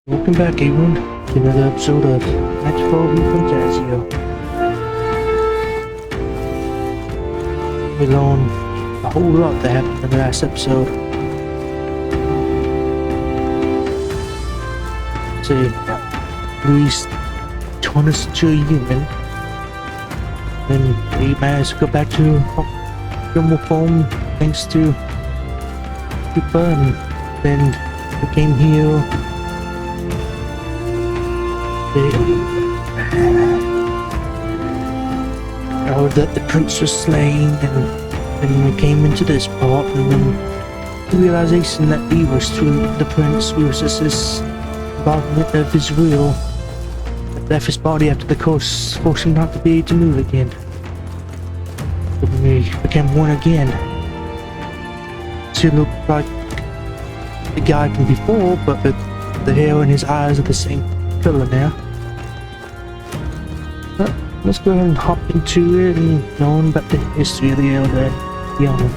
Welcome back, everyone, to another episode of Metaphor ReFantazio. We learned a whole lot that happened in the last episode. See, Luis turned us into a human, and we managed to go back to normal form thanks to Cooper, and then we came here. Or that the prince was slain, and then we came into this part, and then the realization that we were still the prince, we was just this embodiment of his will that left his body after the curse, forcing him not to be able to move again. But we became one again. Still looked like the guy from before, but the hair and his eyes are the same color now. But let's go ahead and hop into it and learn about the history of the Elder Young.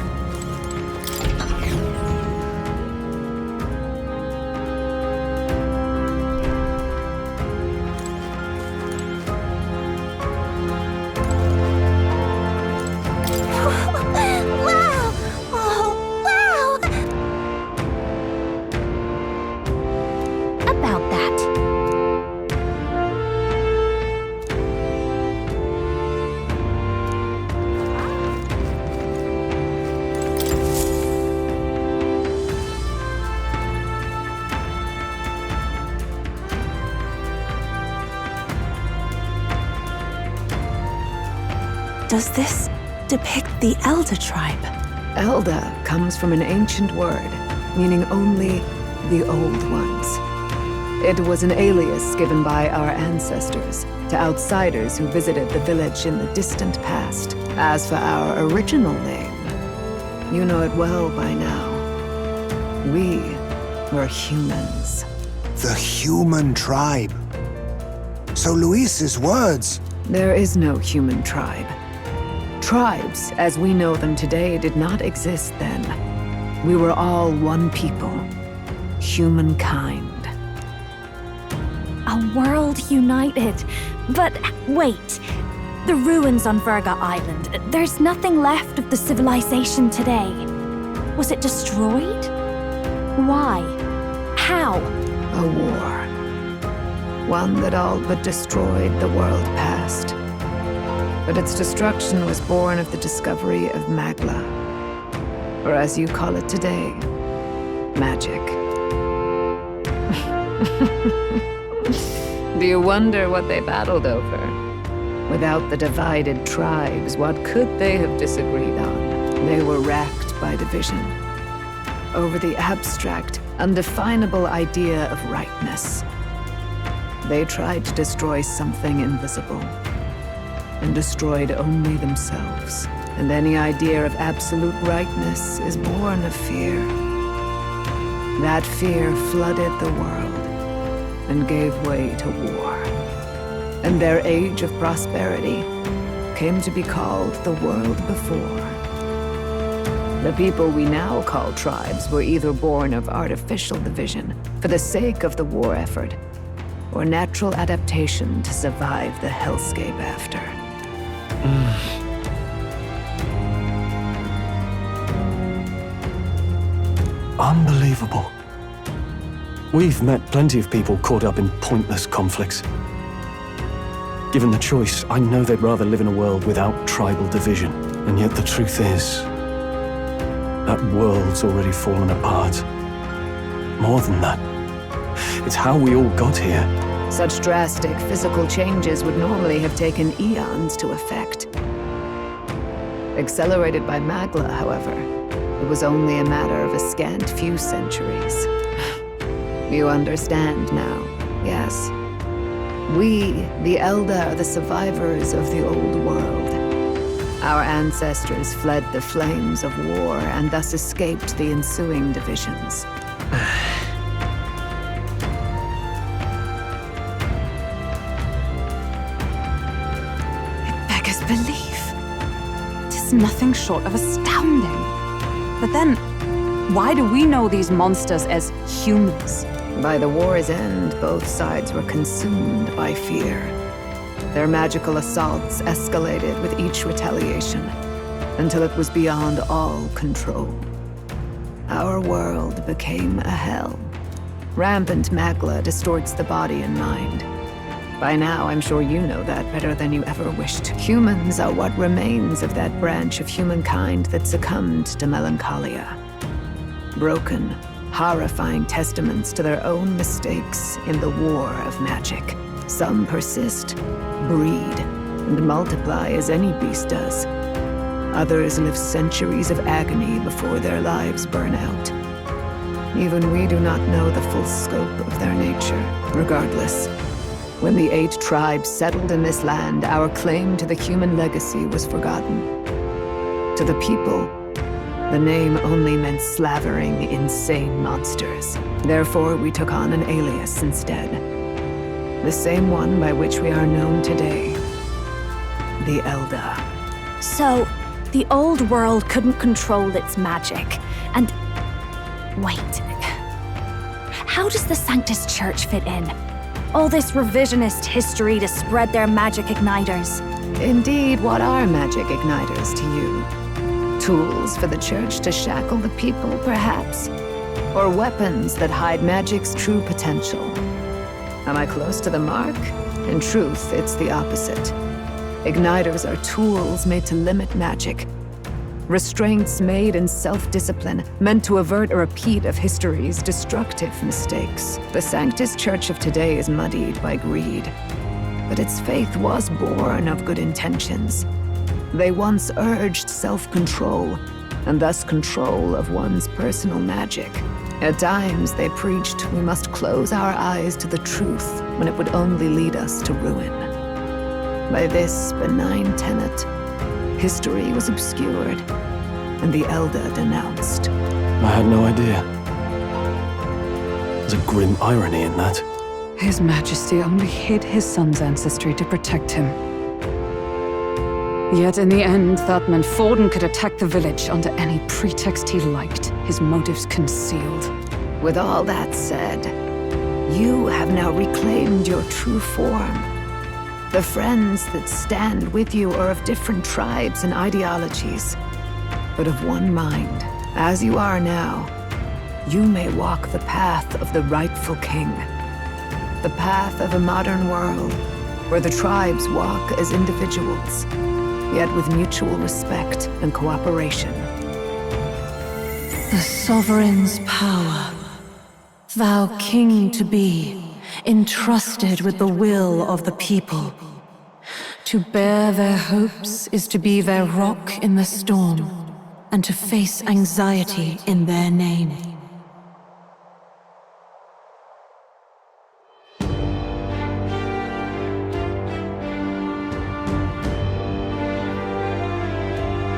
Wow! Oh, wow! About that. Does this depict the Elder tribe? Elder comes from an ancient word, meaning only the old ones. It was an alias given by our ancestors to outsiders who visited the village in the distant past. As for our original name, you know it well by now. We were humans. The human tribe. So Luis's words. There is no human tribe. Tribes, as we know them today, did not exist then. We were all one people. Humankind. A world united. But wait. The ruins on Virga Island. There's nothing left of the civilization today. Was it destroyed? Why? How? A war. One that all but destroyed the world past. But its destruction was born of the discovery of Magla. Or as you call it today, magic. Do you wonder what they battled over? Without the divided tribes, what could they have disagreed on? They were racked by division. Over the abstract, undefinable idea of rightness. They tried to destroy something invisible, and destroyed only themselves. And any idea of absolute rightness is born of fear. That fear flooded the world and gave way to war. And their age of prosperity came to be called the world before. The people we now call tribes were either born of artificial division for the sake of the war effort, or natural adaptation to survive the hellscape after. Unbelievable. We've met plenty of people caught up in pointless conflicts. Given the choice, I know they'd rather live in a world without tribal division. And yet the truth is, that world's already fallen apart. More than that, it's how we all got here. Such drastic physical changes would normally have taken eons to effect. Accelerated by Magla, however, it was only a matter of a scant few centuries. You understand now, yes? We, the Elder, are the survivors of the old world. Our ancestors fled the flames of war and thus escaped the ensuing divisions. Belief. It is nothing short of astounding. But then, why do we know these monsters as humans? By the war's end, both sides were consumed by fear. Their magical assaults escalated with each retaliation, until it was beyond all control. Our world became a hell. Rampant magla distorts the body and mind. By now, I'm sure you know that better than you ever wished. Humans are what remains of that branch of humankind that succumbed to melancholia. Broken, horrifying testaments to their own mistakes in the war of magic. Some persist, breed, and multiply as any beast does. Others live centuries of agony before their lives burn out. Even we do not know the full scope of their nature. Regardless, when the 8 tribes settled in this land, our claim to the human legacy was forgotten. To the people, the name only meant slavering, insane monsters. Therefore, we took on an alias instead. The same one by which we are known today. The Elder. So, the old world couldn't control its magic, and... Wait. How does the Sanctus Church fit in? All this revisionist history to spread their magic igniters. Indeed, what are magic igniters to you? Tools for the Church to shackle the people, perhaps? Or weapons that hide magic's true potential? Am I close to the mark? In truth, it's the opposite. Igniters are tools made to limit magic. Restraints made in self-discipline, meant to avert a repeat of history's destructive mistakes. The Sanctus Church of today is muddied by greed, but its faith was born of good intentions. They once urged self-control, and thus control of one's personal magic. At times, they preached we must close our eyes to the truth when it would only lead us to ruin. By this benign tenet, history was obscured, and the Elder denounced. I had no idea. There's a grim irony in that. His Majesty only hid his son's ancestry to protect him. Yet in the end, that meant Forden could attack the village under any pretext he liked, his motives concealed. With all that said, you have now reclaimed your true form. The friends that stand with you are of different tribes and ideologies, but of one mind. As you are now, you may walk the path of the rightful king. The path of a modern world, where the tribes walk as individuals, yet with mutual respect and cooperation. The sovereign's power, thou king to be, entrusted with the will of the people. To bear their hopes is to be their rock in the storm, and to face anxiety in their name.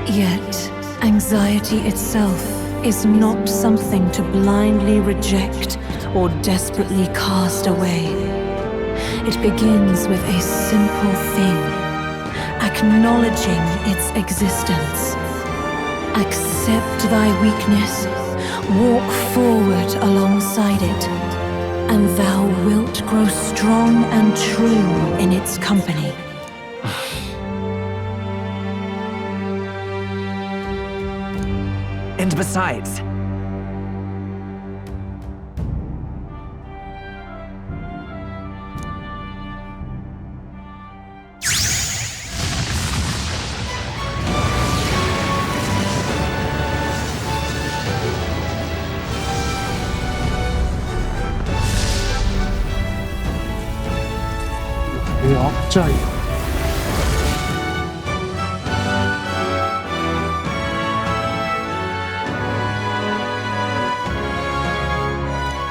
Yet, anxiety itself is not something to blindly reject or desperately cast away. It begins with a simple thing, acknowledging its existence. Accept thy weakness, walk forward alongside it, and thou wilt grow strong and true in its company. And besides,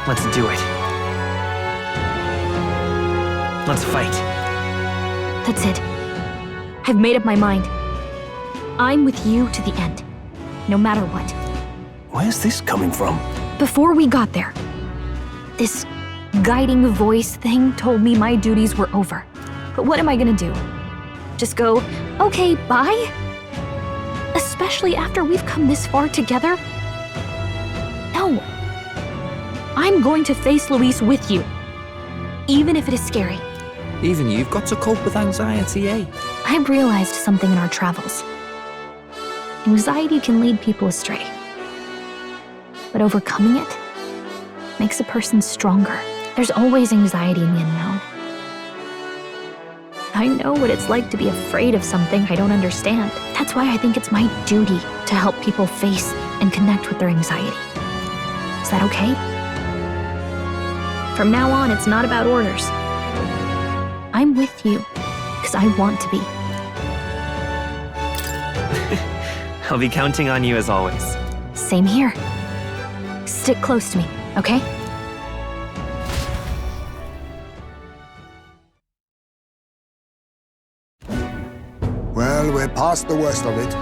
let's do it. Let's fight. That's it. I've made up my mind. I'm with you to the end, no matter what. Where's this coming from? Before we got there, this guiding voice thing told me my duties were over. But what am I gonna do? Just go, okay, bye? Especially after we've come this far together? No. I'm going to face Luis with you, even if it is scary. Even you've got to cope with anxiety, eh? I've realized something in our travels. Anxiety can lead people astray, but overcoming it makes a person stronger. There's always anxiety in the unknown. I know what it's like to be afraid of something I don't understand. That's why I think it's my duty to help people face and connect with their anxiety. Is that okay? From now on, it's not about orders. I'm with you, because I want to be. I'll be counting on you as always. Same here. Stick close to me, okay? Well, we're past the worst of it.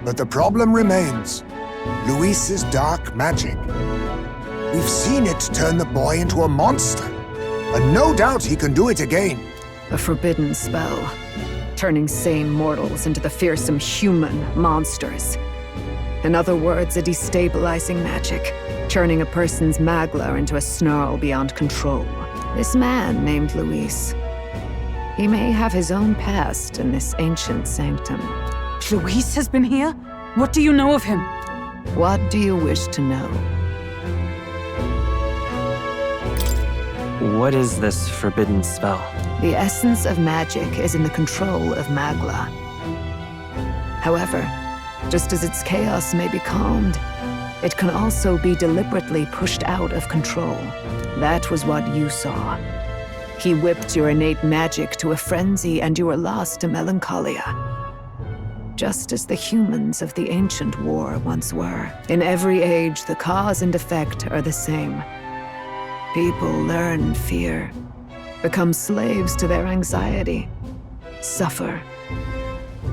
But the problem remains. Luis's dark magic. We've seen it turn the boy into a monster. And no doubt he can do it again. A forbidden spell, turning sane mortals into the fearsome human monsters. In other words, a destabilizing magic, turning a person's magla into a snarl beyond control. This man named Luis, he may have his own past in this ancient sanctum. Luis has been here? What do you know of him? What do you wish to know? What is this forbidden spell? The essence of magic is in the control of magla. However, just as its chaos may be calmed, it can also be deliberately pushed out of control. That was what you saw. He whipped your innate magic to a frenzy and you were lost to melancholia. Just as the humans of the ancient war once were. In every age, the cause and effect are the same. People learn fear, become slaves to their anxiety, suffer,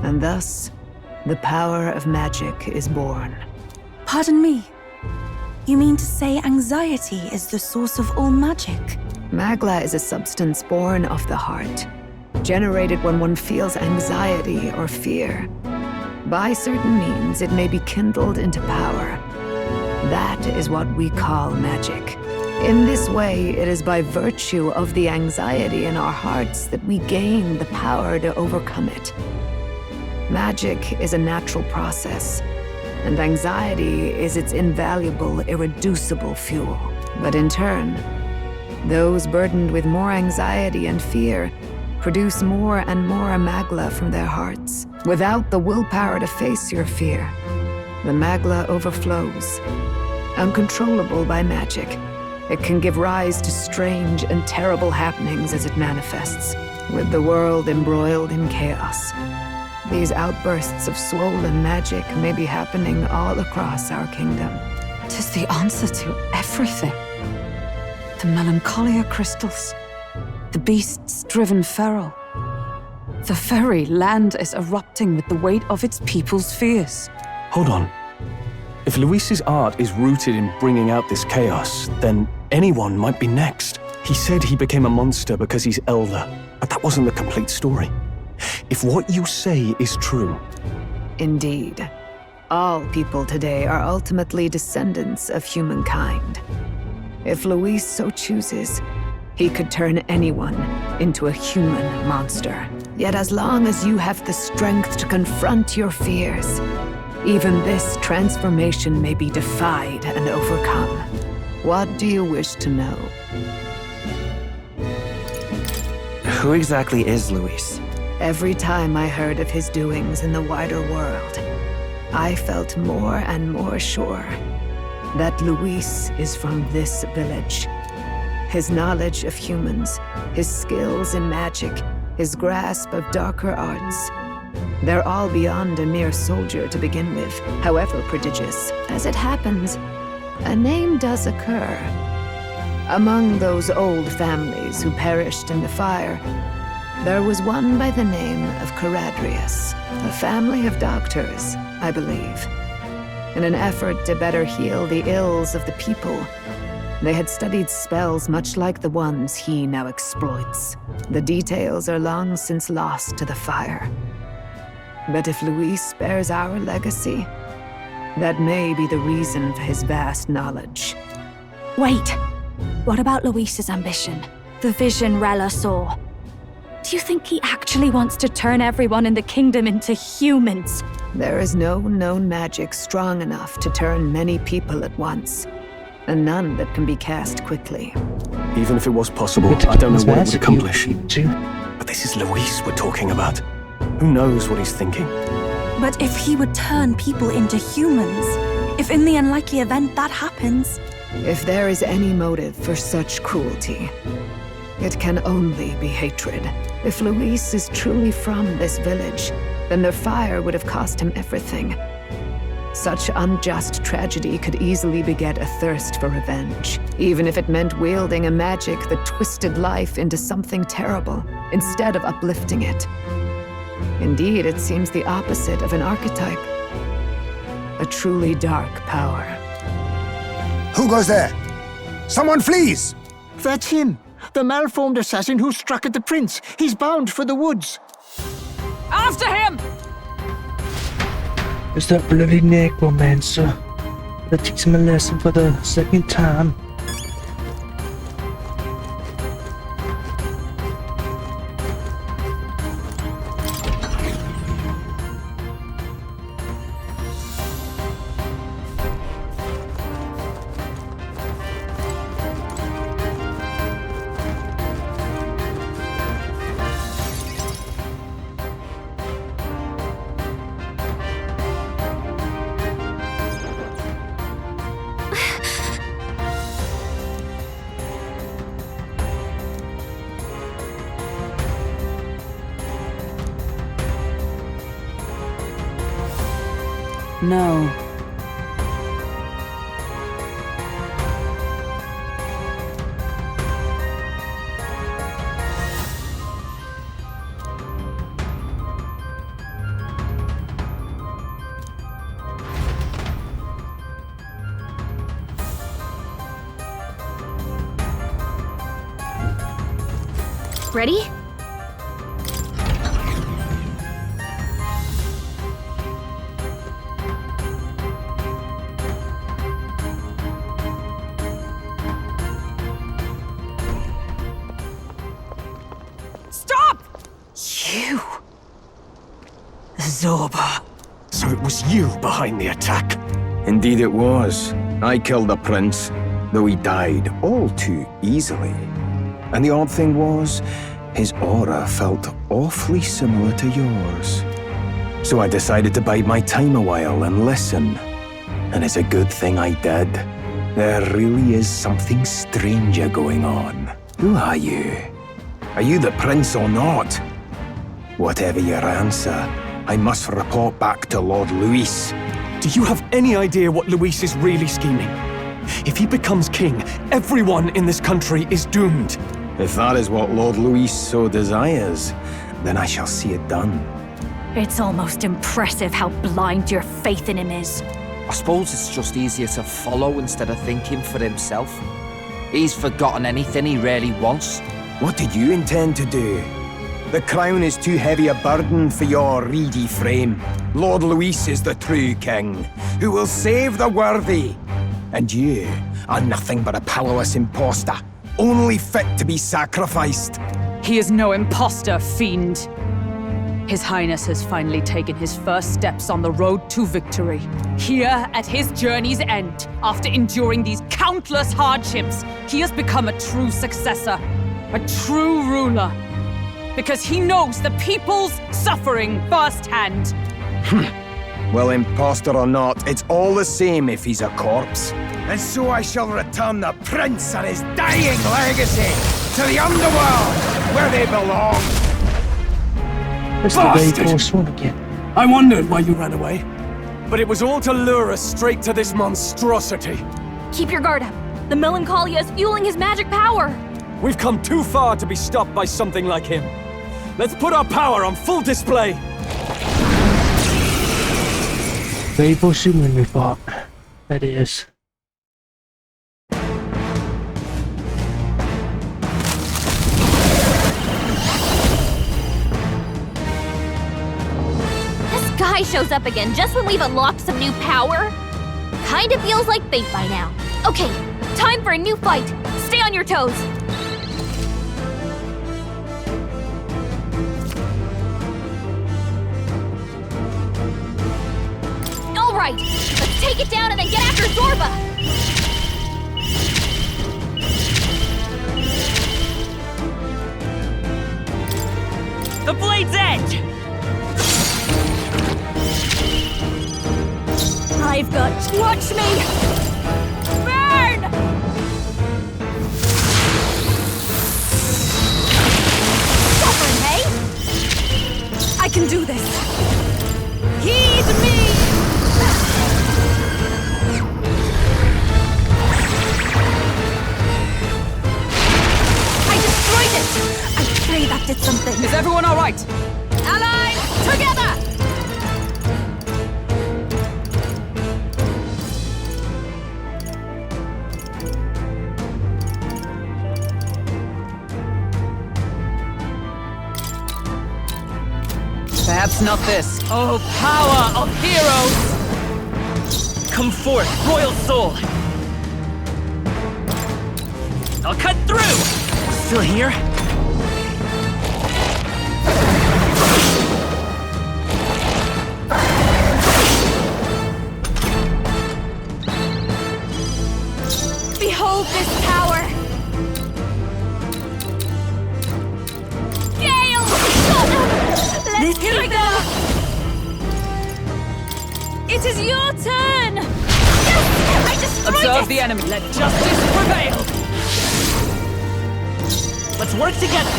and thus, the power of magic is born. Pardon me. You mean to say anxiety is the source of all magic? Magla is a substance born of the heart, generated when one feels anxiety or fear. By certain means, it may be kindled into power. That is what we call magic. In this way, it is by virtue of the anxiety in our hearts that we gain the power to overcome it. Magic is a natural process, and anxiety is its invaluable, irreducible fuel. But in turn, those burdened with more anxiety and fear produce more and more magla from their hearts. Without the willpower to face your fear, the magla overflows. Uncontrollable by magic, it can give rise to strange and terrible happenings as it manifests, with the world embroiled in chaos. These outbursts of swollen magic may be happening all across our kingdom. 'Tis the answer to everything. The melancholia crystals, the beasts driven feral. The very land is erupting with the weight of its people's fears. Hold on. If Luis's art is rooted in bringing out this chaos, then anyone might be next. He said he became a monster because he's elder, but that wasn't the complete story. If what you say is true... Indeed. All people today are ultimately descendants of humankind. If Luis so chooses, he could turn anyone into a human monster. Yet as long as you have the strength to confront your fears, even this transformation may be defied and overcome. What do you wish to know? Who exactly is Luis? Every time I heard of his doings in the wider world, I felt more and more sure that Luis is from this village. His knowledge of humans, his skills in magic, his grasp of darker arts, they're all beyond a mere soldier to begin with, however prodigious. As it happens, a name does occur. Among those old families who perished in the fire, there was one by the name of Caradrius, a family of doctors, I believe. In an effort to better heal the ills of the people, they had studied spells much like the ones he now exploits. The details are long since lost to the fire. But if Luis bears our legacy, that may be the reason for his vast knowledge. Wait, What about Luis's ambition? The vision Rella saw? Do you think he actually wants to turn everyone in the kingdom into humans? There is no known magic strong enough to turn many people at once, and none that can be cast quickly. Even if it was possible, I don't know what it would accomplish. But this is Luis we're talking about. Who knows what he's thinking? But if he would turn people into humans, if in the unlikely event that happens... If there is any motive for such cruelty, it can only be hatred. If Luis is truly from this village, then their fire would have cost him everything. Such unjust tragedy could easily beget a thirst for revenge, even if it meant wielding a magic that twisted life into something terrible, instead of uplifting it. Indeed, it seems the opposite of an archetype. A truly dark power. Who goes there? Someone flees! That's him! The malformed assassin who struck at the prince! He's bound for the woods! After him! It's that bloody necromancer. That teach him a lesson for the second time. No. Ready? You... Zorba. So it was you behind the attack? Indeed it was. I killed the prince, though he died all too easily. And the odd thing was, his aura felt awfully similar to yours. So I decided to bide my time a while and listen. And it's a good thing I did. There really is something stranger going on. Who are you? Are you the prince or not? Whatever your answer, I must report back to Lord Luis. Do you have any idea what Luis is really scheming? If he becomes king, everyone in this country is doomed. If that is what Lord Luis so desires, then I shall see it done. It's almost impressive how blind your faith in him is. I suppose it's just easier to follow instead of thinking for himself. He's forgotten anything he really wants. What did you intend to do? The crown is too heavy a burden for your reedy frame. Lord Luis is the true king, who will save the worthy. And you are nothing but a powerless imposter, only fit to be sacrificed. He is no imposter, fiend. His Highness has finally taken his first steps on the road to victory. Here, at his journey's end, after enduring these countless hardships, he has become a true successor, a true ruler. Because he knows the people's suffering firsthand. Well, imposter or not, it's all the same if he's a corpse. And so I shall return the prince and his dying legacy to the underworld, where they belong. It's the very close one again. I wondered why you ran away. But it was all to lure us straight to this monstrosity. Keep your guard up. The Melancholia is fueling his magic power. We've come too far to be stopped by something like him. Let's put our power on full display. Very possible than we thought. That is. This guy shows up again just when we've unlocked some new power. Kinda feels like fate by now. Okay, time for a new fight. Stay on your toes! All right, let's take it down and then get after Zorba! The blade's edge! I've got... Watch me! Burn! Stubborn, hey? I can do this. Heed me! I destroyed it! I pray that did something. Is everyone all right? Allies, together! Perhaps not this. Oh, power of heroes! Come forth, royal soul! I'll cut through! Still here? Behold this power! Gale! Let's here I go! It is your turn! Yes! I destroyed Observe it! the enemy. Let justice prevail! Let's work together!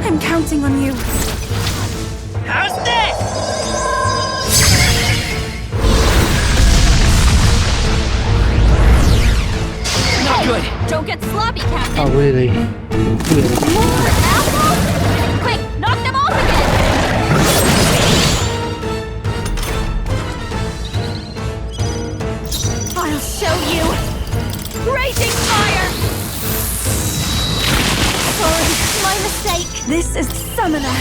I'm counting on you. How's this? Not good! Don't get sloppy, Captain! Oh, really? More apples? Quick, knock them off again! I'll show you! Raging fire! Sorry, my mistake. This is Summoner.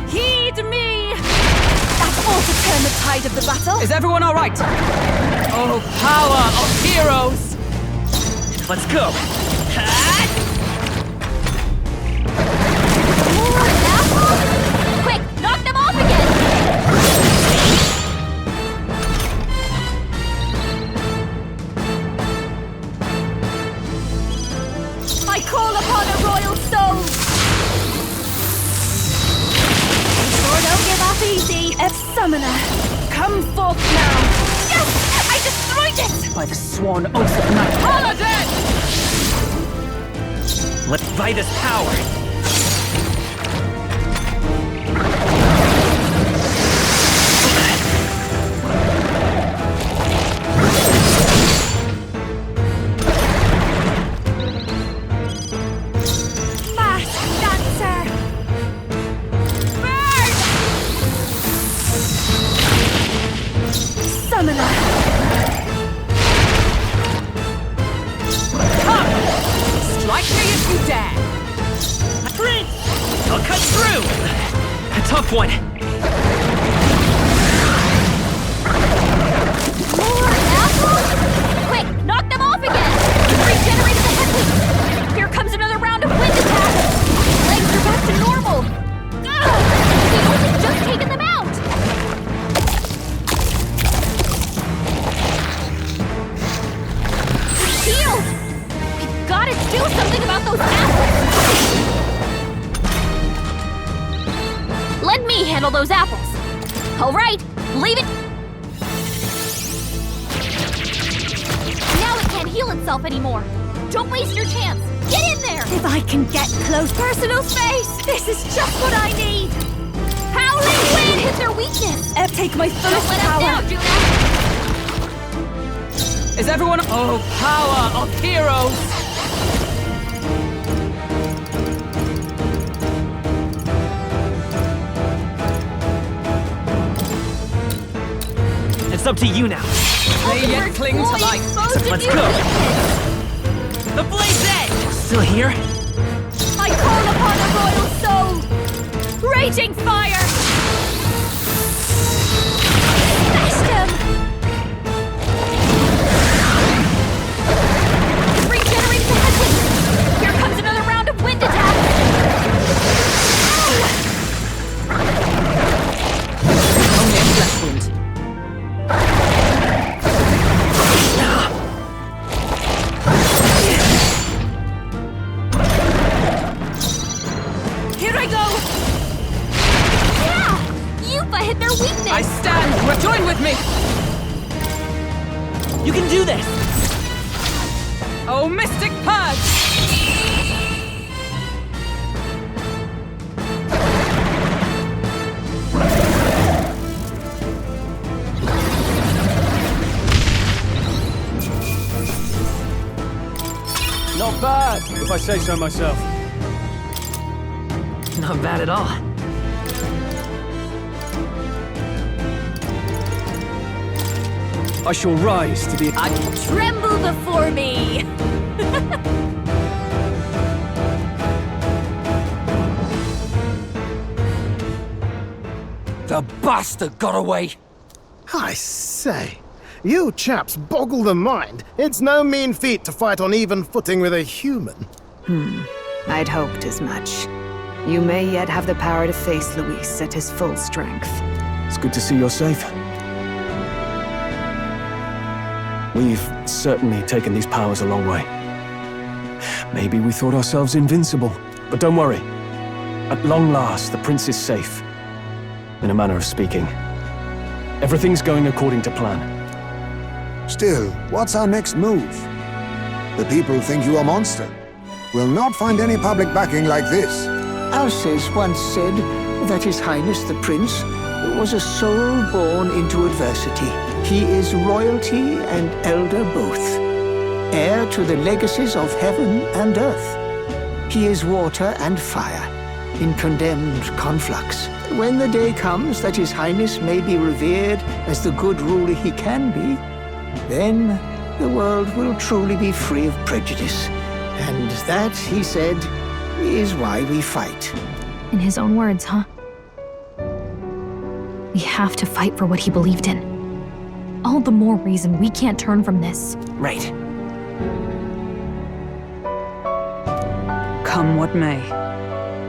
Heed me! That's all to turn the tide of the battle. Is everyone all right? Oh, power of heroes! Let's go! More apples? Quick, knock them off again! I call upon a royal soul! Sure don't give up easy! F Summoner. Come forth now! Yes! I destroyed it! By the sworn oath of night. Paladin! Let's buy this power! Fast dancer! Burn! Summoner. Come! Strike me if you dare! Prince! I'll cut through! A tough one! More apples? Quick, knock them off again! Regenerated the headwind! Here comes another round of wind attacks! Legs are back to normal! Ugh! We've only just taken them out! Healed! We've gotta do something about those apples! Let me handle those apples! Alright, leave it! Now it can't heal itself anymore! Don't waste your chance! Get in there! If I can get close personal space! This is just what I need! Howling wind hits their weakness! Take my fullest Don't let us power. down, Juna! Is everyone... Oh, power of heroes! It's up to you now. They yet cling to life. Let's go! The blade's edge! Still here? I call upon a royal soul! Raging fire! weakness! I stand! Join with me! You can do this! Oh, Mystic Purge! Not bad, if I say so myself. Not bad at all. I shall rise to the... Tremble before me! The bastard got away! I say, you chaps boggle the mind. It's no mean feat to fight on even footing with a human. I'd hoped as much. You may yet have the power to face Luis at his full strength. It's good to see you're safe. We've certainly taken these powers a long way. Maybe we thought ourselves invincible, but don't worry. At long last, the prince is safe. In a manner of speaking. Everything's going according to plan. Still, what's our next move? The people think you a monster. We'll not find any public backing like this. Alces once said that His Highness the Prince was a soul born into adversity. He is royalty and elder both, heir to the legacies of heaven and earth. He is water and fire, in condemned conflux. When the day comes that His Highness may be revered as the good ruler he can be, then the world will truly be free of prejudice. And that, he said, is why we fight. In his own words, huh? We have to fight for what he believed in. All the more reason we can't turn from this. Right. Come what may,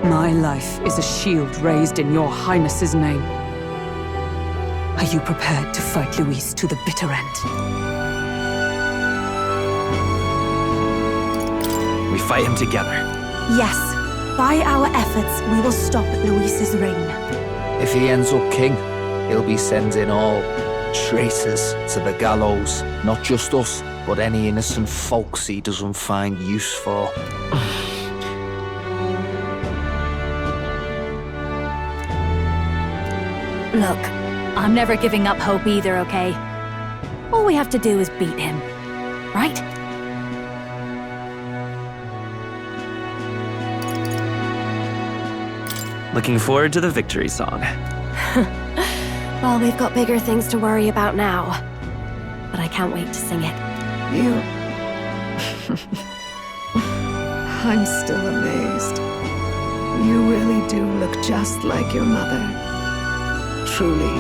my life is a shield raised in your highness's name. Are you prepared to fight Luis to the bitter end? We fight him together. Yes, by our efforts, we will stop Luis's reign. If he ends up king, he'll be sending all traitors to the gallows. Not just us, but any innocent folks he doesn't find use for. Look, I'm never giving up hope either, okay? All we have to do is beat him, right? Looking forward to the victory song. Well, we've got bigger things to worry about now. But I can't wait to sing it. You... I'm still amazed. You really do look just like your mother. Truly,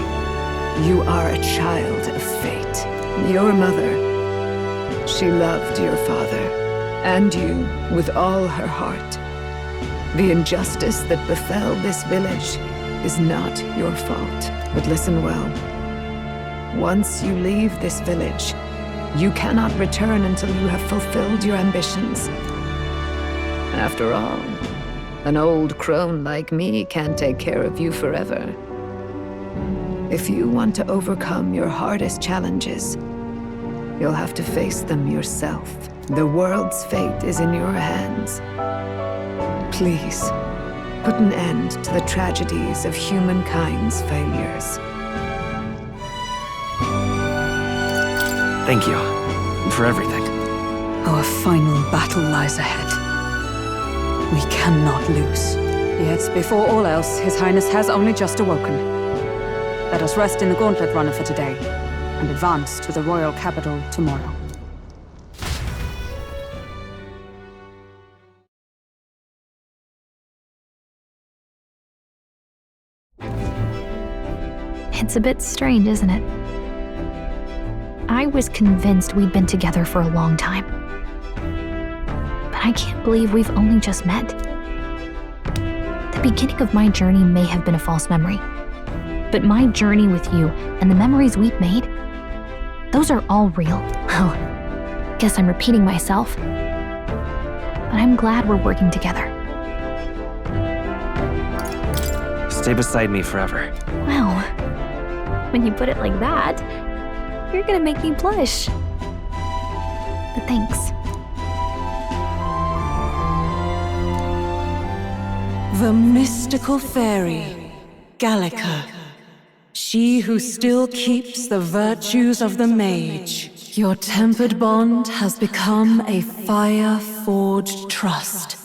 you are a child of fate. Your mother, she loved your father, and you with all her heart. The injustice that befell this village is not your fault. But listen well. Once you leave this village, you cannot return until you have fulfilled your ambitions. After all, an old crone like me can't take care of you forever. If you want to overcome your hardest challenges, you'll have to face them yourself. The world's fate is in your hands. Please, put an end to the tragedies of humankind's failures. Thank you. For everything. Our final battle lies ahead. We cannot lose. Yet, before all else, His Highness has only just awoken. Let us rest in the gauntlet runner for today, and advance to the royal capital tomorrow. It's a bit strange, isn't it? I was convinced we'd been together for a long time. But I can't believe we've only just met. The beginning of my journey may have been a false memory. But my journey with you and the memories we've made, those are all real. Well, guess I'm repeating myself. But I'm glad we're working together. Stay beside me forever. Well, When you put it like that, you're gonna make me blush. But thanks. The mystical fairy, Gallica. She who still keeps the virtues of the mage. Your tempered bond has become a fire-forged trust.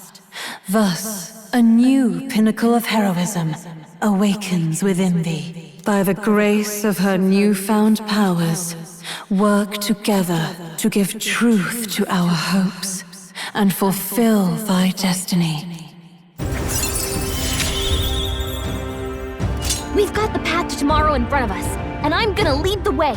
Thus, a new pinnacle of heroism awakens within thee. By the grace of her newfound powers, work together to give truth to our hopes and fulfill thy destiny. We've got the path to tomorrow in front of us, and I'm gonna lead the way.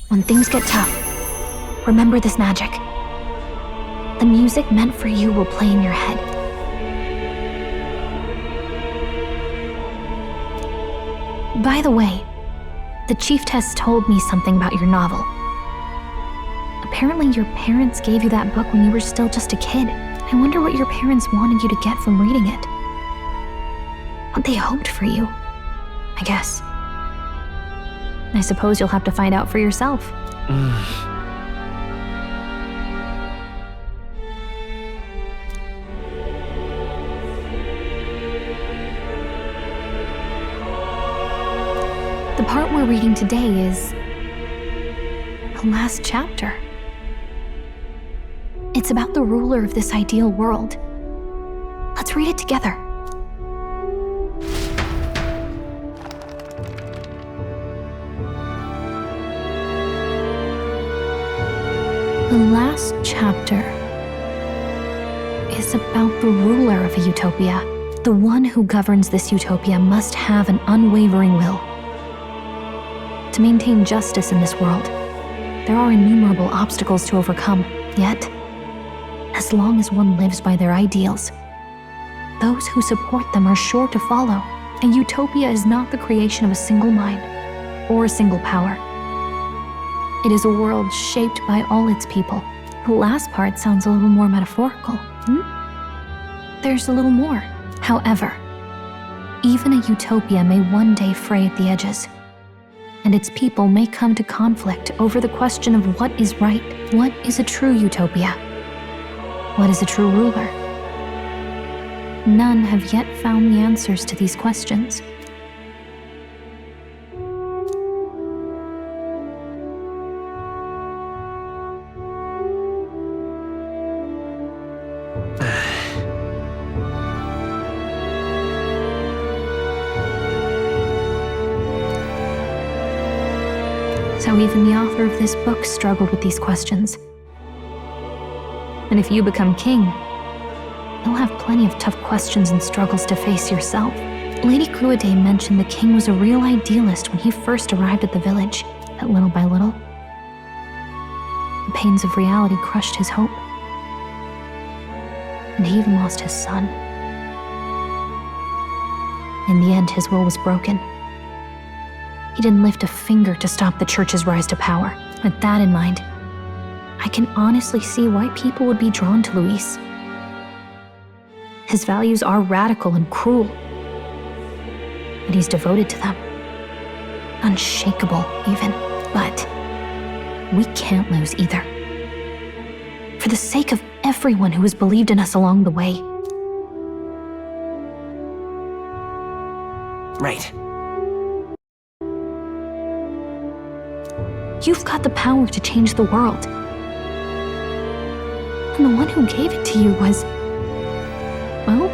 When things get tough, remember this magic. The music meant for you will play in your head. By the way, the chiefess told me something about your novel. Apparently your parents gave you that book when you were still just a kid. I wonder what your parents wanted you to get from reading it. What they hoped for you, I guess. I suppose you'll have to find out for yourself. The part we're reading today is the last chapter. It's about the ruler of this ideal world. Let's read it together. The last chapter is about the ruler of a utopia. The one who governs this utopia must have an unwavering will. To maintain justice in this world, there are innumerable obstacles to overcome. Yet, as long as one lives by their ideals, those who support them are sure to follow. A utopia is not the creation of a single mind or a single power. It is a world shaped by all its people. The last part sounds a little more metaphorical. There's a little more. However, even a utopia may one day fray at the edges, and its people may come to conflict over the question of what is right. What is a true utopia? What is a true ruler? None have yet found the answers to these questions. So even the author of this book struggled with these questions. And if you become king, you'll have plenty of tough questions and struggles to face yourself. Lady Cruaday mentioned the king was a real idealist when he first arrived at the village, but little by little, the pains of reality crushed his hope. And he even lost his son. In the end, his will was broken. He didn't lift a finger to stop the church's rise to power. With that in mind, I can honestly see why people would be drawn to Luis. His values are radical and cruel, but he's devoted to them. Unshakable, even. But we can't lose either. For the sake of everyone who has believed in us along the way. Right. You've got the power to change the world. And the one who gave it to you was, well,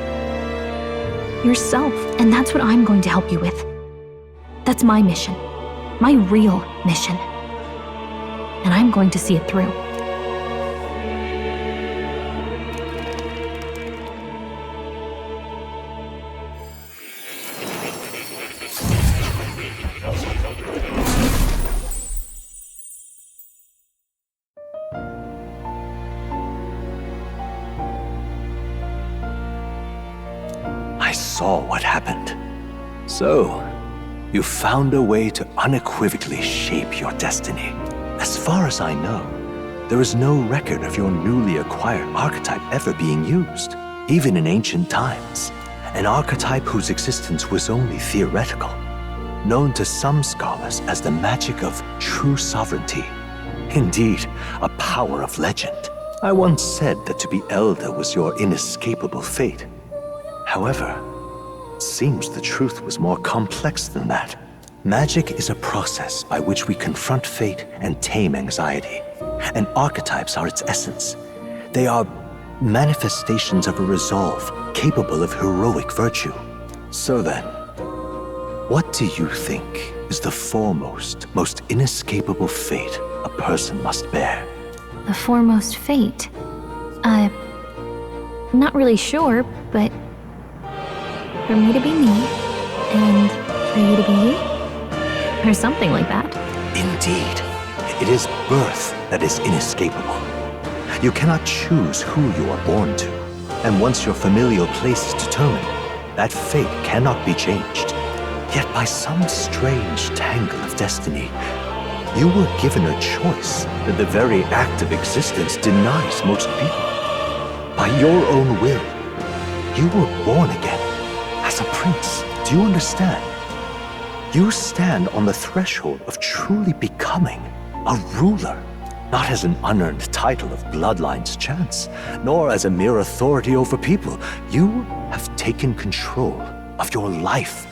yourself. And that's what I'm going to help you with. That's my mission. My real mission. And I'm going to see it through. I saw what happened. So, You found a way to unequivocally shape your destiny. As far as I know, there is no record of your newly acquired archetype ever being used, even in ancient times. An archetype whose existence was only theoretical, known to some scholars as the magic of true sovereignty. Indeed, a power of legend. I once said that to be elder was your inescapable fate. However, it seems the truth was more complex than that. Magic is a process by which we confront fate and tame anxiety. And archetypes are its essence. They are manifestations of a resolve capable of heroic virtue. So then, what do you think is the foremost, most inescapable fate a person must bear? The foremost fate? Not really sure, but for me to be me, and for you to be you? Or something like that. Indeed. It is birth that is inescapable. You cannot choose who you are born to. And once your familial place is determined, that fate cannot be changed. Yet by some strange tangle of destiny, you were given a choice that the very act of existence denies most people. By your own will, you were born again as a prince. Do you understand? You stand on the threshold of truly becoming a ruler, not as an unearned title of bloodline's chance, nor as a mere authority over people. You have taken control of your life.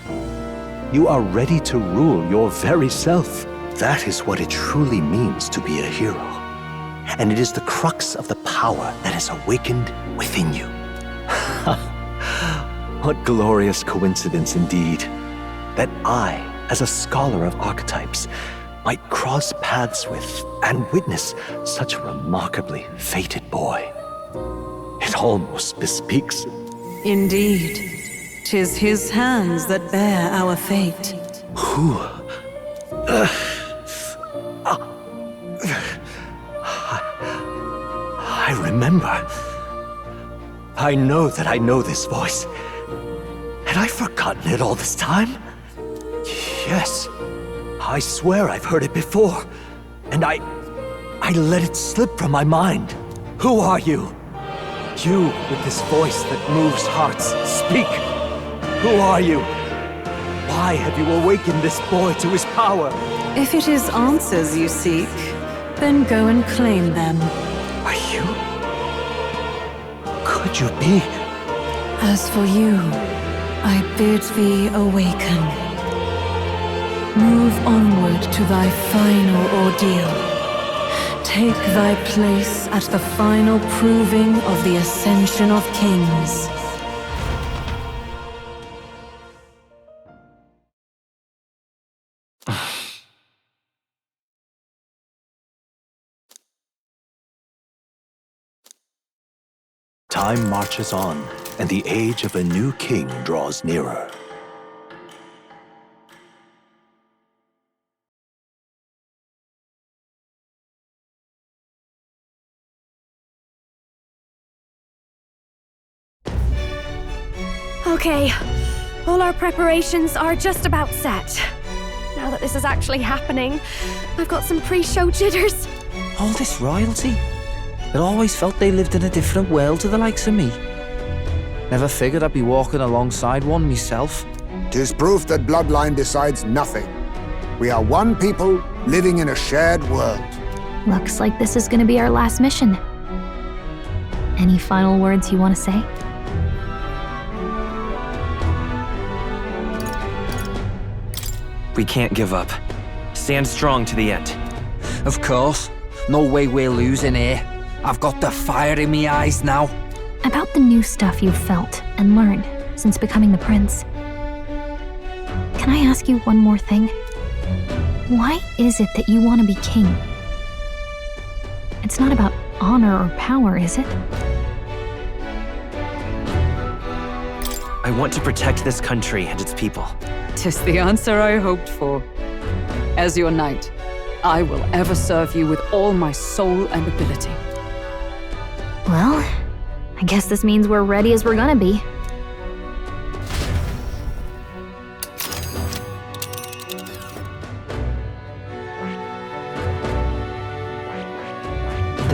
You are ready to rule your very self. That is what it truly means to be a hero. And it is the crux of the power that is awakened within you. What glorious coincidence indeed, that I, as a scholar of archetypes, might cross paths with and witness such a remarkably fated boy. It almost bespeaks. Indeed, 'tis his hands that bear our fate. Who? I remember. I know that I know this voice. Had I forgotten it all this time? Yes. I swear I've heard it before. And I let it slip from my mind. Who are you? You with this voice that moves hearts. Speak. Who are you? Why have you awakened this boy to his power? If it is answers you seek, then go and claim them. Are you? Could you be? As for you, I bid thee awaken. Move onward to thy final ordeal. Take thy place at the final proving of the ascension of kings. Time marches on, and the age of a new king draws nearer. Okay, all our preparations are just about set. Now that this is actually happening, I've got some pre-show jitters. All this royalty? I always felt they lived in a different world to the likes of me. Never figured I'd be walking alongside one myself. 'Tis proof that bloodline decides nothing. We are one people living in a shared world. Looks like this is gonna be our last mission. Any final words you want to say? We can't give up. Stand strong to the end. Of course. No way we're losing here. I've got the fire in me eyes now. About the new stuff you've felt and learned since becoming the prince. Can I ask you one more thing? Why is it that you want to be king? It's not about honor or power, is it? I want to protect this country and its people. 'Tis the answer I hoped for. As your knight, I will ever serve you with all my soul and ability. Well, I guess this means we're ready as we're gonna be.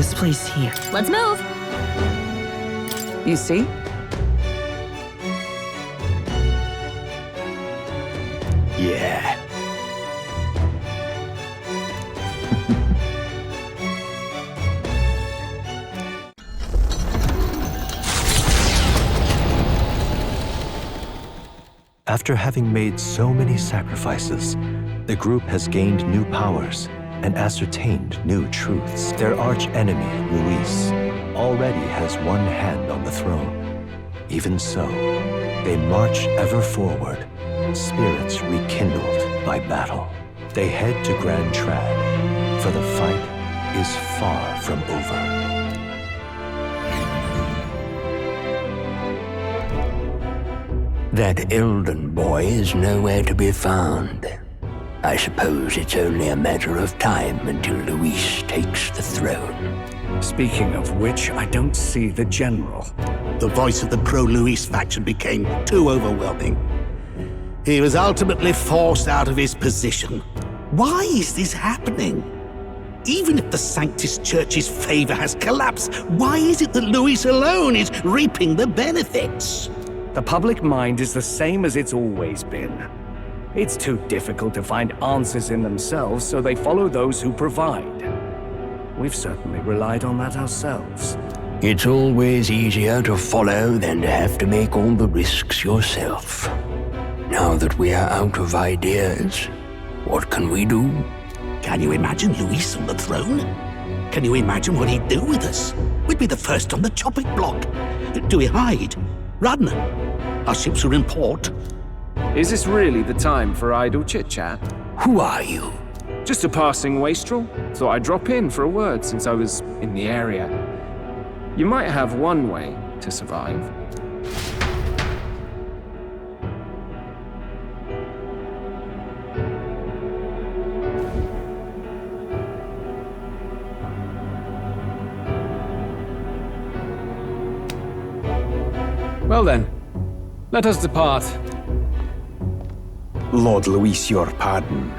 this place here. Let's move. You see? Yeah. After having made so many sacrifices, the group has gained new powers and ascertained new truths. Their arch-enemy, Luis, already has one hand on the throne. Even so, they march ever forward, spirits rekindled by battle. They head to Grand Trad, for the fight is far from over. That Elden boy is nowhere to be found. I suppose it's only a matter of time until Luis takes the throne. Speaking of which, I don't see the general. The voice of the pro-Luis faction became too overwhelming. He was ultimately forced out of his position. Why is this happening? Even if the Sanctus Church's favor has collapsed, why is it that Luis alone is reaping the benefits? The public mind is the same as it's always been. It's too difficult to find answers in themselves, so they follow those who provide. We've certainly relied on that ourselves. It's always easier to follow than to have to make all the risks yourself. Now that we are out of ideas, what can we do? Can you imagine Luis on the throne? Can you imagine what he'd do with us? We'd be the first on the chopping block. Do we hide? Run? Our ships are in port. Is this really the time for idle chit-chat? Who are you? Just a passing wastrel. Thought I'd drop in for a word since I was in the area. You might have one way to survive. Well then, let us depart. Lord Luis, your pardon.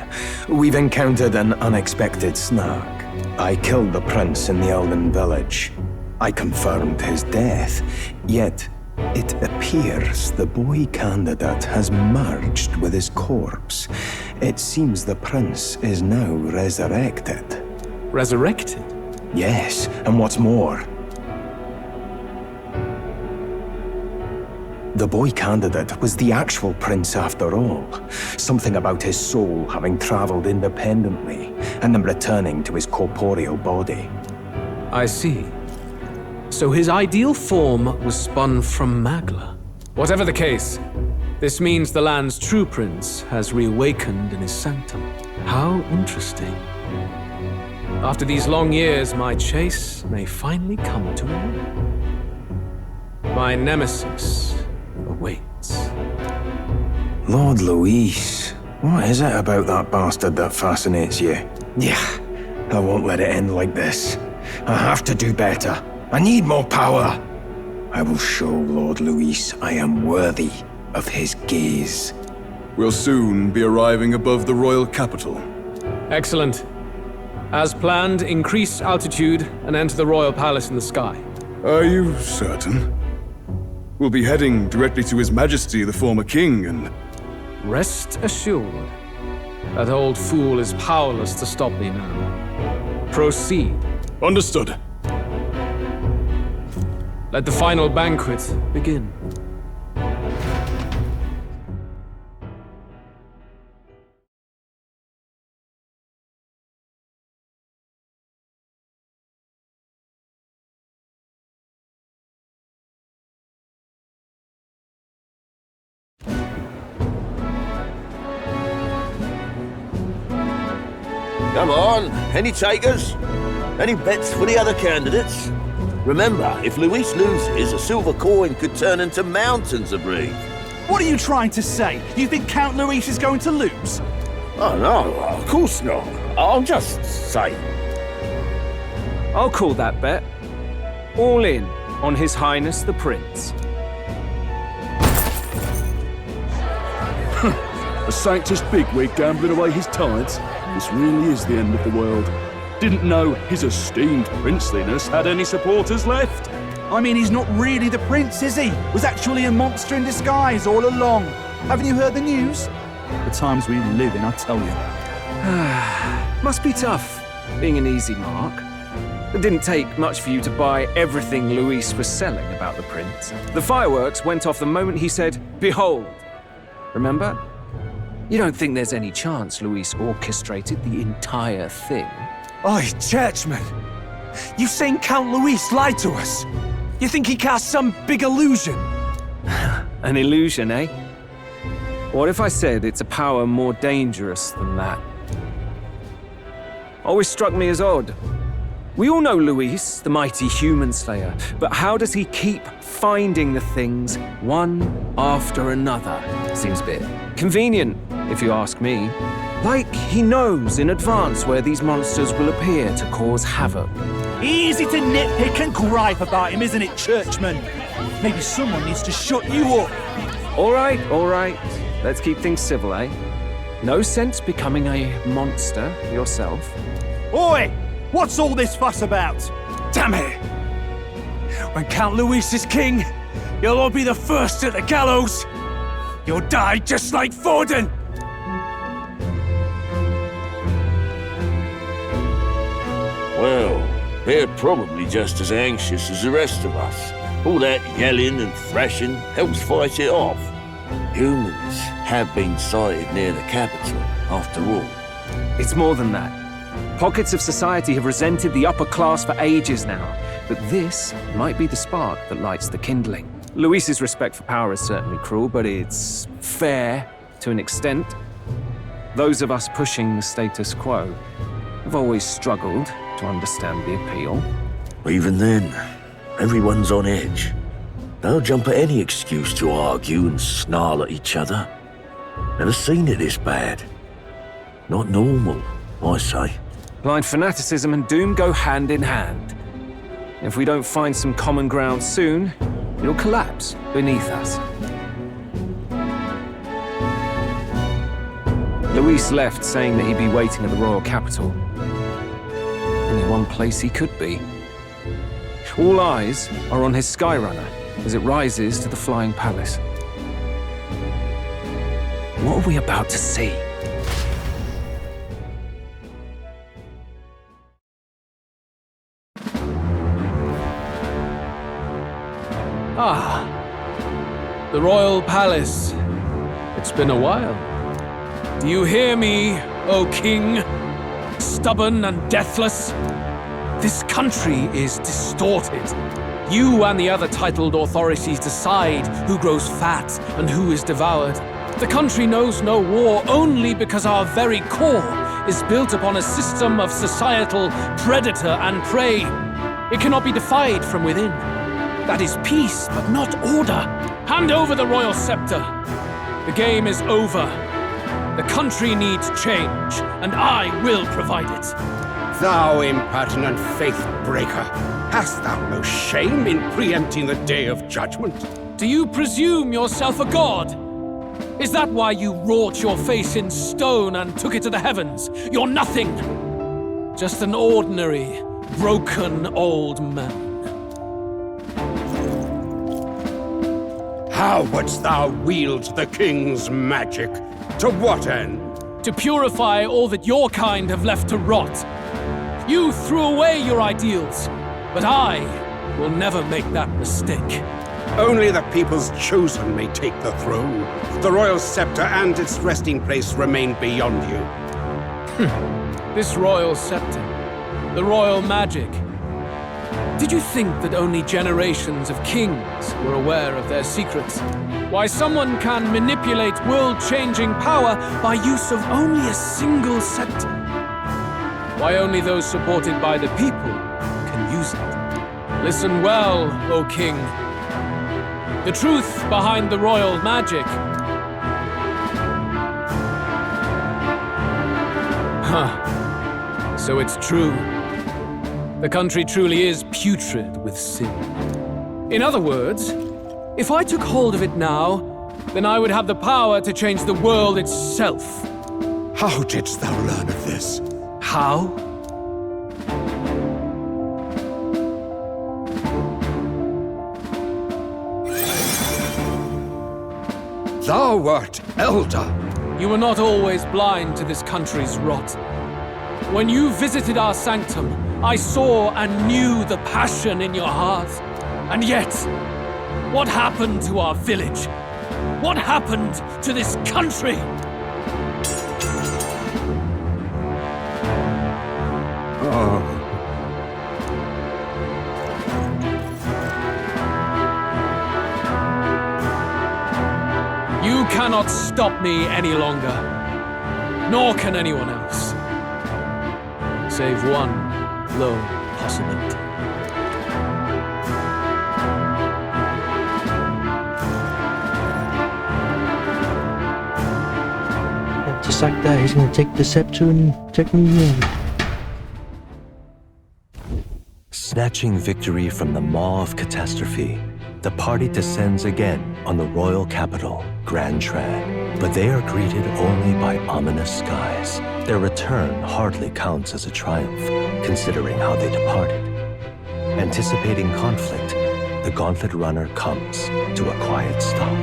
We've encountered an unexpected snag. I killed the prince in the Elden village. I confirmed his death, yet it appears the boy candidate has merged with his corpse. It seems the prince is now resurrected. Resurrected? Yes, and what's more, the boy candidate was the actual prince after all. Something about his soul having traveled independently and then returning to his corporeal body. I see. So his ideal form was spun from Magla. Whatever the case, this means the land's true prince has reawakened in his sanctum. How interesting. After these long years, my chase may finally come to an end. My nemesis awaits. Lord Luis, what is it about that bastard that fascinates you? Yeah, I won't let it end like this. I have to do better. I need more power. I will show Lord Luis I am worthy of his gaze. We'll soon be arriving above the royal capital. Excellent. As planned, increase altitude and enter the royal palace in the sky. Are you certain? We'll be heading directly to His Majesty, the former king, and... Rest assured, that old fool is powerless to stop me now. Proceed. Understood. Let the final banquet begin. Come on, any takers? Any bets for the other candidates? Remember, if Luis loses, a silver coin could turn into mountains of Reeve. What are you trying to say? You think Count Luis is going to lose? Oh no, of course not. I'm just saying. I'll call that bet. All in on His Highness the Prince. A Sanctus bigwig gambling away his tides? This really is the end of the world. Didn't know his esteemed princeliness had any supporters left. I mean, he's not really the prince, is he? Was actually a monster in disguise all along. Haven't you heard the news? The times we live in, I tell you. Must be tough, being an easy mark. It didn't take much for you to buy everything Luis was selling about the prince. The fireworks went off the moment he said, "Behold." Remember? You don't think there's any chance Luis orchestrated the entire thing? Oi, churchman! You've seen Count Luis lie to us? You think he cast some big illusion? An illusion, eh? What if I said it's a power more dangerous than that? Always struck me as odd. We all know Luis, the mighty human slayer, but how does he keep finding the things one after another? Seems a bit convenient, if you ask me. Like he knows in advance where these monsters will appear to cause havoc. Easy to nitpick and gripe about him, isn't it, churchman? Maybe someone needs to shut you up. All right. Let's keep things civil, eh? No sense becoming a monster yourself. Oi! What's all this fuss about? Damn it! When Count Luis is king, you'll all be the first at the gallows. You'll die just like Forden. Well, they're probably just as anxious as the rest of us. All that yelling and thrashing helps fight it off. Humans have been sighted near the capital, after all. It's more than that. Pockets of society have resented the upper class for ages now, but this might be the spark that lights the kindling. Luis's respect for power is certainly cruel, but it's fair to an extent. Those of us pushing the status quo have always struggled to understand the appeal. Even then, everyone's on edge. They'll jump at any excuse to argue and snarl at each other. Never seen it this bad. Not normal, I say. Blind fanaticism and doom go hand in hand. If we don't find some common ground soon, it'll collapse beneath us. Luis left saying that he'd be waiting at the royal capital. Only one place he could be. All eyes are on his Skyrunner as it rises to the flying palace. What are we about to see? Ah, the royal palace. It's been a while. Do you hear me, O king? Stubborn and deathless? This country is distorted. You and the other titled authorities decide who grows fat and who is devoured. The country knows no war only because our very core is built upon a system of societal predator and prey. It cannot be defied from within. That is peace, but not order. Hand over the royal scepter. The game is over. The country needs change, and I will provide it. Thou impertinent faith-breaker, hast thou no shame in preempting the day of judgment? Do you presume yourself a god? Is that why you wrought your face in stone and took it to the heavens? You're nothing! Just an ordinary, broken old man. How wouldst thou wield the king's magic? To what end? To purify all that your kind have left to rot. You threw away your ideals, but I will never make that mistake. Only the people's chosen may take the throne. The royal scepter and its resting place remain beyond you. This royal scepter, the royal magic. Did you think that only generations of kings were aware of their secrets? Why someone can manipulate world-changing power by use of only a single scepter? Why only those supported by the people can use it? Listen well, O king. The truth behind the royal magic. Huh. So it's true. The country truly is putrid with sin. In other words, if I took hold of it now, then I would have the power to change the world itself. How didst thou learn of this? How? Thou art elder. You were not always blind to this country's rot. When you visited our sanctum, I saw and knew the passion in your heart. And yet, what happened to our village? What happened to this country? You cannot stop me any longer, nor can anyone else. Save one lone possibility. Just like that, he's gonna take the scepter and take me in. Snatching victory from the maw of catastrophe, the party descends again on the royal capital, Grand Trad. But they are greeted only by ominous skies. Their return hardly counts as a triumph, considering how they departed. Anticipating conflict, the Gauntlet Runner comes to a quiet stop.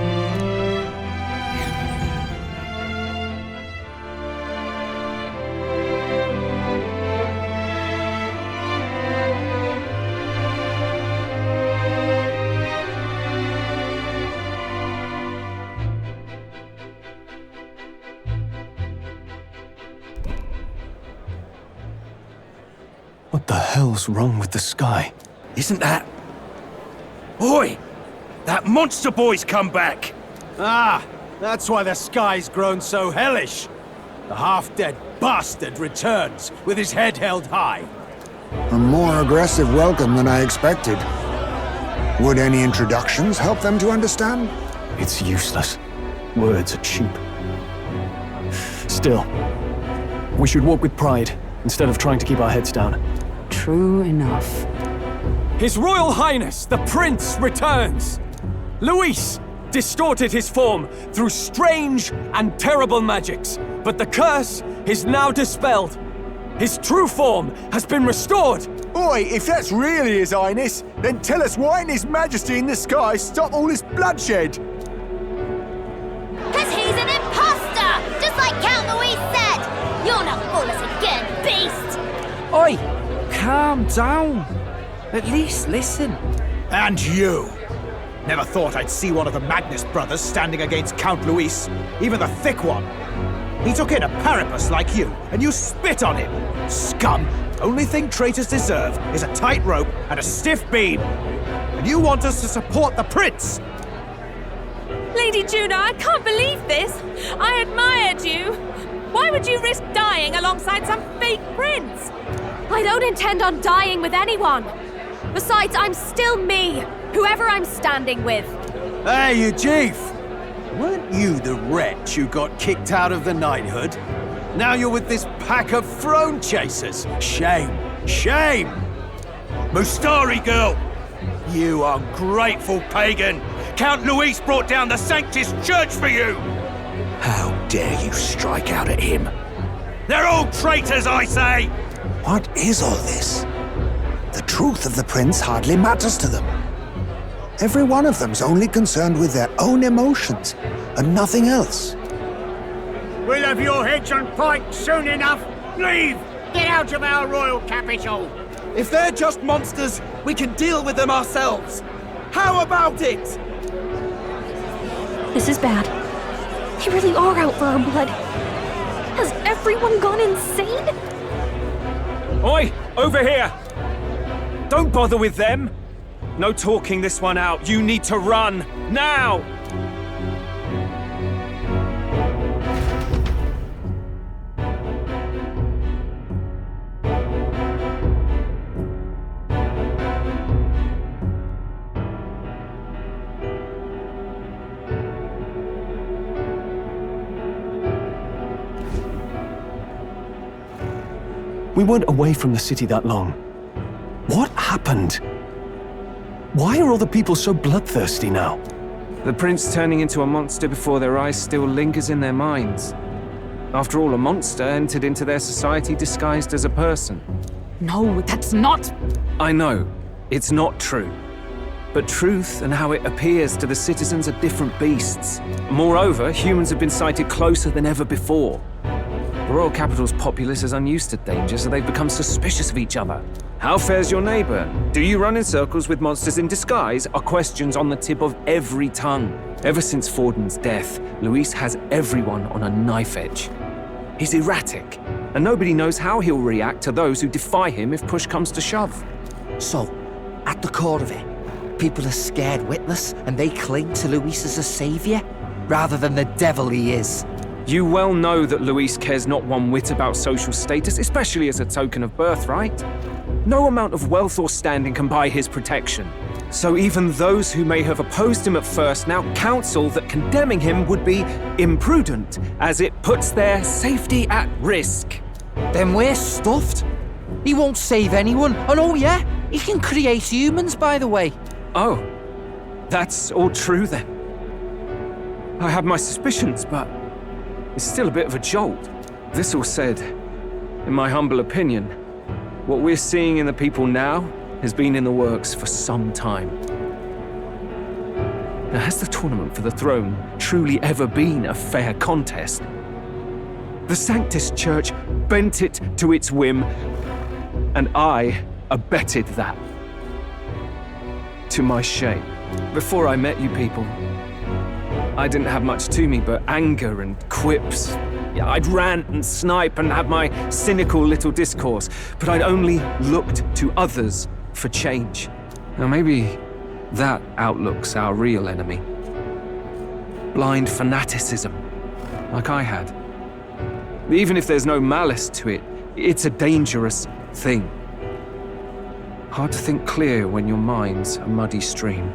What the hell's wrong with the sky? Isn't that... Oi! That monster boy's come back! Ah, that's why the sky's grown so hellish. The half-dead bastard returns with his head held high. A more aggressive welcome than I expected. Would any introductions help them to understand? It's useless. Words are cheap. Still, we should walk with pride instead of trying to keep our heads down. True enough. His Royal Highness, the Prince, returns! Luis distorted his form through strange and terrible magics, but the curse is now dispelled. His true form has been restored! Oi, if that's really His Highness, then tell us why didn't His Majesty in the sky stop all this bloodshed? Cause he's an imposter! Just like Count Luis said! You'll not fool us again, beast! Oi! Calm down. At least listen. And you! Never thought I'd see one of the Magnus brothers standing against Count Luis, even the thick one. He took in a Paripus like you, and you spit on him! Scum! Only thing traitors deserve is a tight rope and a stiff beam. And you want us to support the prince? Lady Juno, I can't believe this! I admired you! Why would you risk dying alongside some fake prince? I don't intend on dying with anyone. Besides, I'm still me, whoever I'm standing with. Hey, you chief! Weren't you the wretch who got kicked out of the knighthood? Now you're with this pack of throne chasers. Shame! Shame! Mustari girl! You ungrateful pagan! Count Luis brought down the Sanctus Church for you! How dare you strike out at him? They're all traitors, I say! What is all this? The truth of the prince hardly matters to them. Every one of them's only concerned with their own emotions, and nothing else. We'll have your heads on pike soon enough. Leave! Get out of our royal capital! If they're just monsters, we can deal with them ourselves. How about it? This is bad. They really are out for our blood. Has everyone gone insane? Oi! Over here! Don't bother with them! No talking this one out. You need to run! Now! We weren't away from the city that long. What happened? Why are all the people so bloodthirsty now? The prince turning into a monster before their eyes still lingers in their minds. After all, a monster entered into their society disguised as a person. No, that's not... I know. It's not true. But truth and how it appears to the citizens are different beasts. Moreover, humans have been sighted closer than ever before. The royal capital's populace is unused to danger, so they've become suspicious of each other. How fares your neighbor? Do you run in circles with monsters in disguise? Are questions on the tip of every tongue. Ever since Forden's death, Luis has everyone on a knife edge. He's erratic, and nobody knows how he'll react to those who defy him if push comes to shove. So, at the core of it, people are scared witless, and they cling to Luis as a savior, rather than the devil he is. You well know that Luis cares not one whit about social status, especially as a token of birthright. No amount of wealth or standing can buy his protection. So even those who may have opposed him at first now counsel that condemning him would be imprudent, as it puts their safety at risk. Then we're stuffed. He won't save anyone, and oh yeah, he can create humans, by the way. Oh, that's all true then. I have my suspicions, but it's still a bit of a jolt. This all said, in my humble opinion, what we're seeing in the people now has been in the works for some time. Now, has the tournament for the throne truly ever been a fair contest? The Sanctus Church bent it to its whim, and I abetted that. To my shame. Before I met you people, I didn't have much to me but anger and quips. I'd rant and snipe and have my cynical little discourse, but I'd only looked to others for change. Now maybe that outlook's our real enemy. Blind fanaticism, like I had. Even if there's no malice to it, it's a dangerous thing. Hard to think clear when your mind's a muddy stream.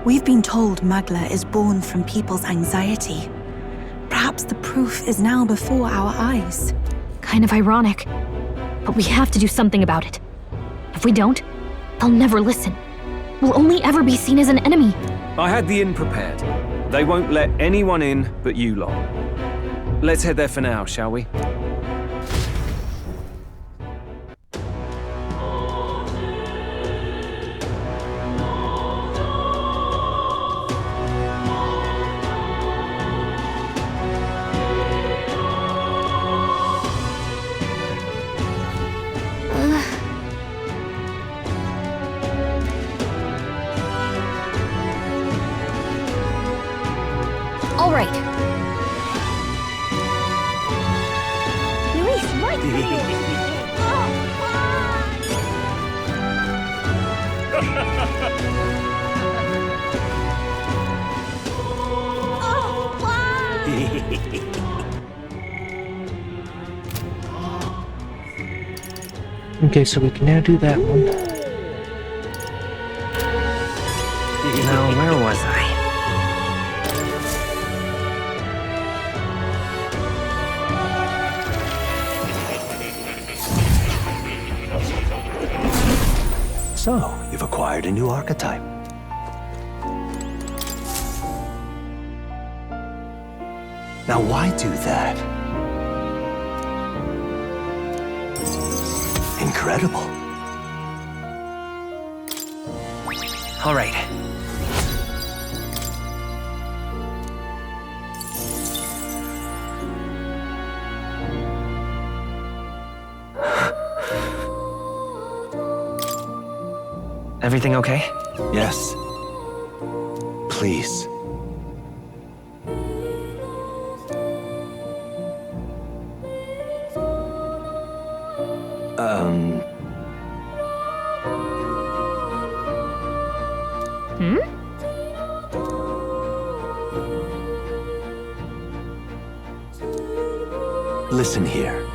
We've been told Magla is born from people's anxiety. Perhaps the proof is now before our eyes. Kind of ironic, but we have to do something about it. If we don't, they'll never listen. We'll only ever be seen as an enemy. I had the inn prepared. They won't let anyone in but you lot. Let's head there for now, shall we? All right. Luis, right Okay, so we can now do that one. Now, where was I? So, you've acquired a new archetype. Now, why do that? Incredible. All right. Everything okay? Yes. Please. Listen here.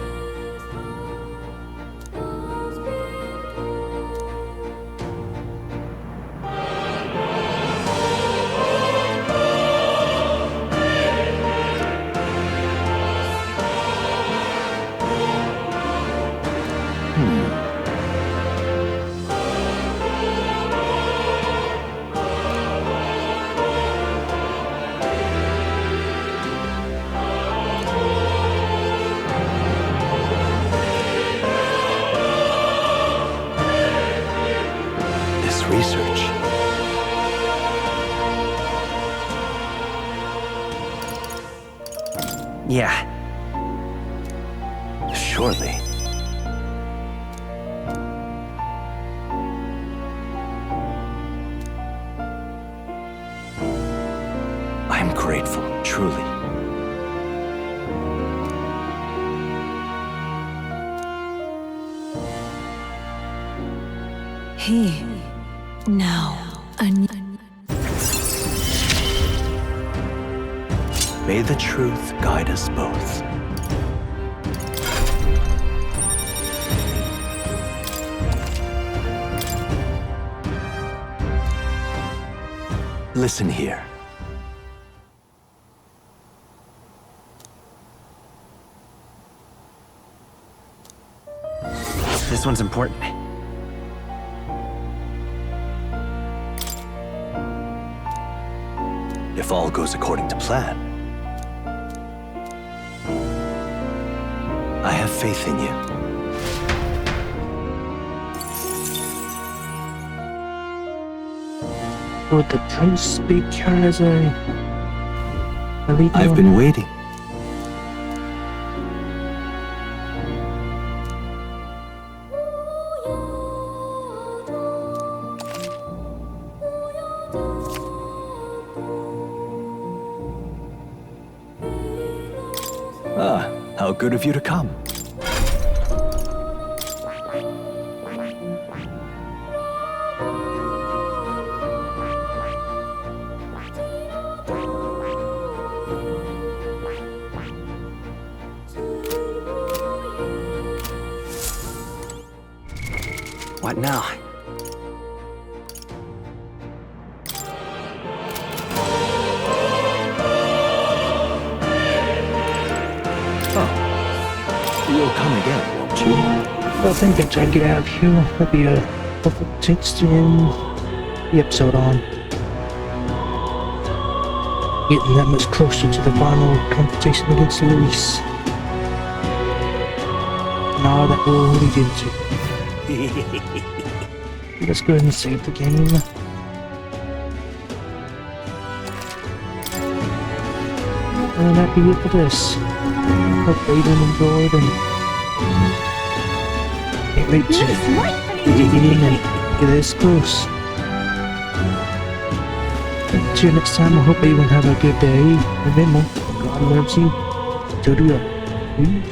Yeah. Surely. I'm grateful, truly. Here, now, May the truth guide us both. Listen here. This one's important. If all goes according to plan, I have faith in you. Would the prince speak her as I've been waiting. Ah, how good of you to come. What now? You'll come again, won't you? I think I try to get out of here. Maybe a couple of takes to end the episode on. Getting that much closer to the final competition against Luis. Now that will lead into. Let's go ahead and save the game. And that'd be it for this. Hope Aiden enjoyed and can't wait to get in and get this close. Until next time, I hope everyone have a good day. Remember, God loves you. Till the end. Peace.